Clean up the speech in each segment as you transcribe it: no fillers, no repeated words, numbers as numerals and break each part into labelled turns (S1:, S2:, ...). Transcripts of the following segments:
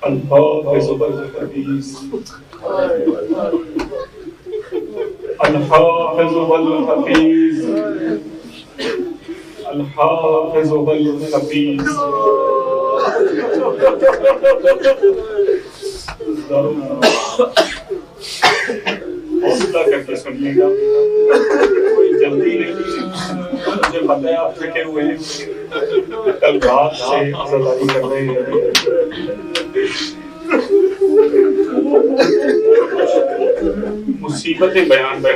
S1: الحافظ والحفیظ الحافظ والحفیظ الحافظ والحفیظ. حوصلہ کر کے سنیے گا, کوئی جلدی نہیں. مجھے پتہ ہے آپ تھکے ہوئے ہیں, کل رات سے عزاداری کر رہے ہیں. مصیبتیں بیان ہے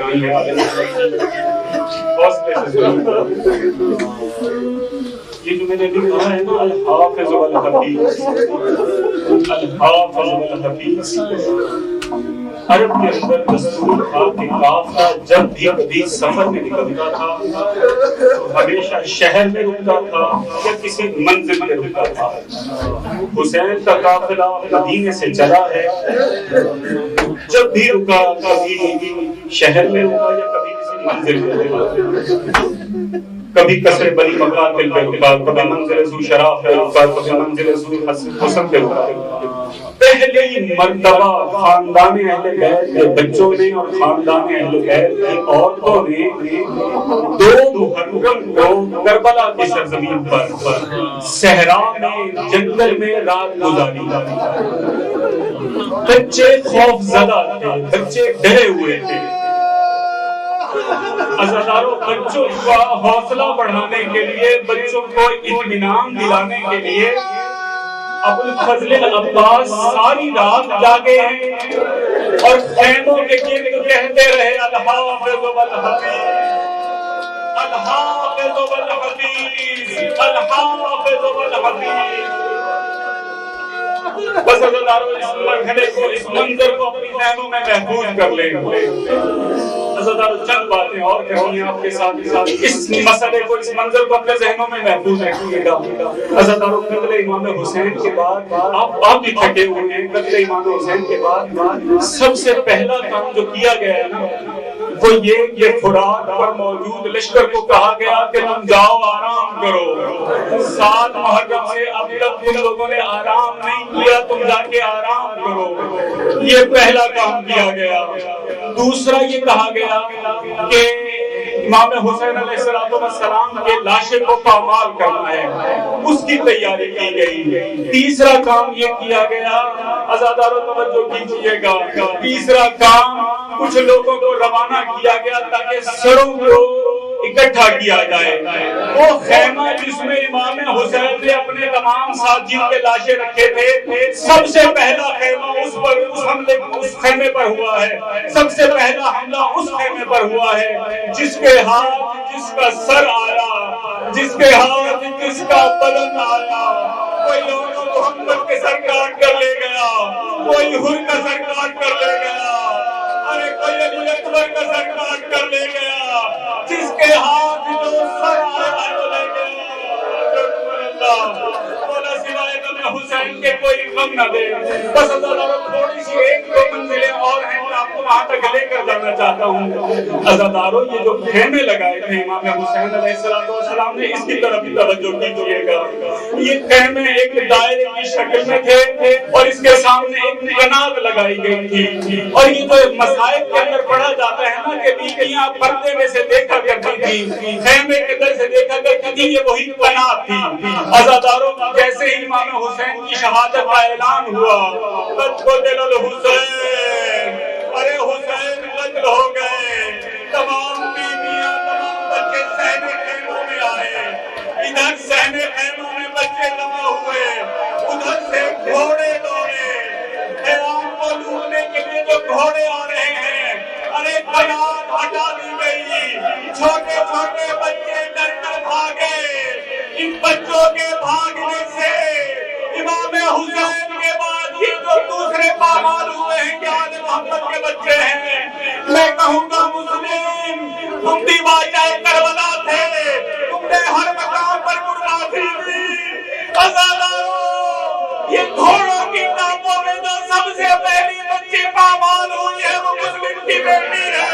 S1: حوصلے سے سنیے. یہ جو میں نے لکھا ہے نا, الحافظ والحفیظ, الحافظ والحفیظ, عرب کے اندر دستور تھا کہ قافلہ جب بھی کبھی سفر میں نکلتا تھا تو ہمیشہ شہر میں رکتا تھا یا کسی منزل میں رکتا تھا. حسین کا قافلہ مدینے سے چلا ہے, جب بھی رکا کبھی شہر میں رکا یا کبھی کسی منزل میں رکا, کبھی قصر بنی مقاتل پہ رکا, کبھی منزل ذو شراف پہ رکا, کبھی منزل ذو حسن پہ رکا. پہلی مرتبہ خاندان اہل بیت کے بچوں نے اور خاندان اہل بیت کی عورتوں نے 2 محرم کو کربلا کی سرزمین پر صحرا میں جنگل میں رات گزاری. بچے خوف زدہ تھے, بچے ڈرے ہوئے تھے. عزاداروں, بچوں کا حوصلہ بڑھانے کے لیے, بچوں کو اطمینان دلانے کے لیے ابو الفضل عباس ساری رات جاگے ہیں اور خیموں کے گرد کہتے رہے الحافظ والحفیظ, الحافظ والحفیظ, الحافظ والحفیظ. بس عزاداروں, اس مرحلے کو, اس منظر کو اپنی ذہنوں میں محفوظ کر لیں. عزاداروں, چند باتیں اور کہنی ہیں آپ کے ساتھ اس مسئلے کو, اس منظر کو اپنے ذہنوں میں محفوظ رکھیے گا. عزاداروں, قتل امام حسین کے بعد آپ بھی تھکے ہوئے ہیں. قتل امام حسین کے بعد سب سے پہلا کام جو کیا گیا ہے نا, وہ یہ فرات پر موجود لشکر کو کہا گیا کہ تم جاؤ آرام کرو. 7 محرم سے اب تک تم لوگوں نے آرام نہیں کیا, تم جا کے آرام کرو. یہ پہلا کام کیا گیا. دوسرا یہ کہا گیا کہ امام حسین علیہ السلام کے لاشیں کو پامال کرنا ہے, اس کی تیاری کی گئی. تیسرا کام یہ کیا گیا, عزاداروں توجہ کیجیے گا, تیسرا کام کچھ لوگوں کو روانہ کیا گیا تاکہ سروں کو اکٹھا کیا جائے. وہ خیمہ جس میں امام حسین نے اپنے تمام ساتھیوں کے لاشیں رکھے تھے, سب سے پہلا خیمہ اس خیمے پر ہوا ہے. سب سے پہلا حملہ اس خیمے پر ہوا ہے. جس کے ہاتھ جس کا سر آیا, جس کے ہاتھ جس کا بدن آیا, کوئی محمد کے سر کاٹ کر لے گیا, کوئی حر کا سر کاٹ کر لے گیا, ارے کوئی علی اکبر کا سر کاٹ کر لے گیا. جس کے ہاتھ جو سر آیا وہ لے گیا. مولا سوائے غم حسین کے کوئی غم نہ دے. بس عزاداروں, تھوڑی سی 1-2 منزلیں اور ہیں, میں آپ کو وہاں تک لے کر جانا چاہتا ہوں. عزاداروں, یہ جو خیمے لگائے تھے امام حسین علیہ السلام نے, اس کی طرف بھی توجہ کیجیے گا. یہ خیمے ایک دائرے کی شکل میں تھے اور اس کے سامنے ایک کناب لگائی گئی تھی. اور یہ جو مصائب کے اندر پڑھا جاتا ہے نا کہ بیویاں پردے میں سے دیکھا کرتی تھی, خیمے کے اندر سے دیکھا کرتی تھی, یہ وہی کناب تھی. عزاداروں, جیسے ہی امام حسین کی شہادت کا اعلان ہوا, قتل الحسین, ارے حسین قتل ہو گئے. تمام بیویاں, تمام بچے سہنے خیموں میں آئے. ادھر سہنے خیموں میں بچے جمع ہوئے, ادھر سے گھوڑے دوڑے. حیران کو لوٹنے کے لیے جو گھوڑے آ رہے ہیں, ارے کنات ہٹا دی گئی. چھوٹے چھوٹے بچے ڈر کر بھاگے. ان بچوں کے بھاگنے سے امام حسین کے بعد یہ جو دوسرے پامال ہوئے ہیں کہ آل محمد کے بچے ہیں, میں کہوں گا مسلم, تم بھی واجہ کربلا تھے, تم نے ہر مقام پر قربانی دی. عزاداروں, یہ گھوڑوں کی ٹانپوں میں جو سب سے پہلی بچی پامال ہوئی ہے وہ مسلم کی بیٹی ہے.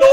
S1: 2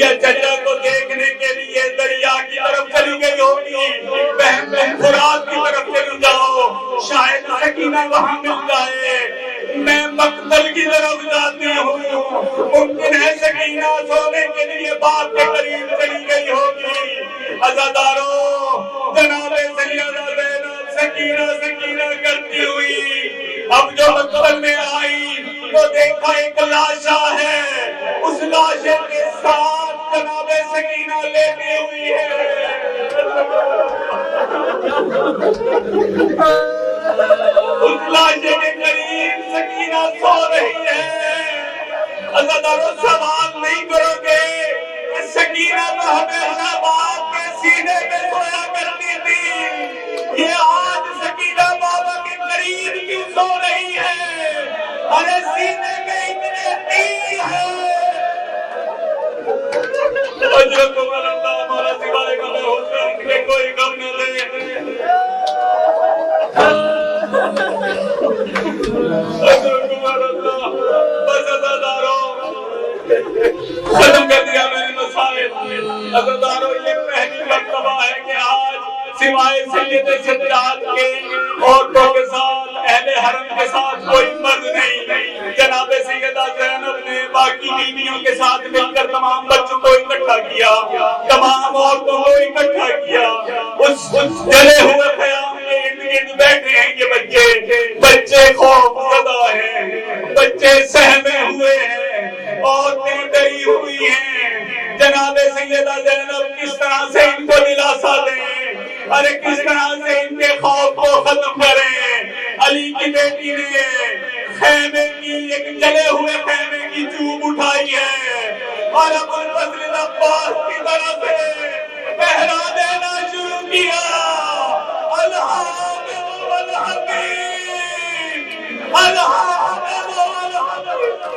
S1: یا چچا کو دیکھنے کے لیے دریا کی طرف چلی گئی ہوگی، بہن تم فرات کی طرف چلی جاؤ، شاید سکینہ وہاں مل جائے، میں مقتل کی طرف جاتی ہوں، ممکن ہے سکینہ سونے کے لیے باپ کے قریب چلی گئی ہوگی۔ عزادارو، جناب سیدہ زینب سکینہ سکینہ کرتی ہوئی اب جو مقتل میں آئی تو دیکھا ایک لاشا ہے، اس لاشے کے ساتھ جناب سکینہ لیٹی ہوئی ہے، اس لاشے کے قریب سکینہ سو رہی ہے۔ عزادارو، سوال نہیں کرو گے کہ سکینہ تو ہمیشہ باپ کے سینے میں سویا کرتی تھی، یہ آج سکینہ بابا کے قریب کیوں سو رہی ہے؟ ارے سینے میں اتنے تیر ہے۔ اجرکم اللہ، ہمارا سوائے غم حسین کے کوئی غم نہ لے۔ اجرکم اللہ، بس عزادارو ختم کر دیا میں نے مسائل۔ عزادارو، یہ پہلی مرتبہ ہے کہ آج سوائے سید سجاد کے عورتوں کے ساتھ، اہل حرم کے ساتھ کوئی مرد نہیں، جناب سیدہ زینب نے باقی بیویوں کے ساتھ مل کر تمام بچوں کو اکٹھا کیا، تمام عورتوں کو اکٹھا کیا، اس جلے ہوئے خیام کے ارد گرد بیٹھے ہیں یہ بچے خوف زدہ ہیں، بچے سہمے ہوئے ہیں، عورتیں ڈری ہوئی ہیں، جناب سیدہ زینب کس طرح سے ان کو دلاسا دیں، ارے کس طرح سے ان کے خوف کو ختم کریں۔ علی کی بیٹی نے خیمے کی، ایک جلے ہوئے خیمے کی چوب اٹھائی ہے اور ابو الفضل عباس کی طرف سے پہرا دینا شروع کیا۔ الحاکم والحکیم، الحاکم والحکیم۔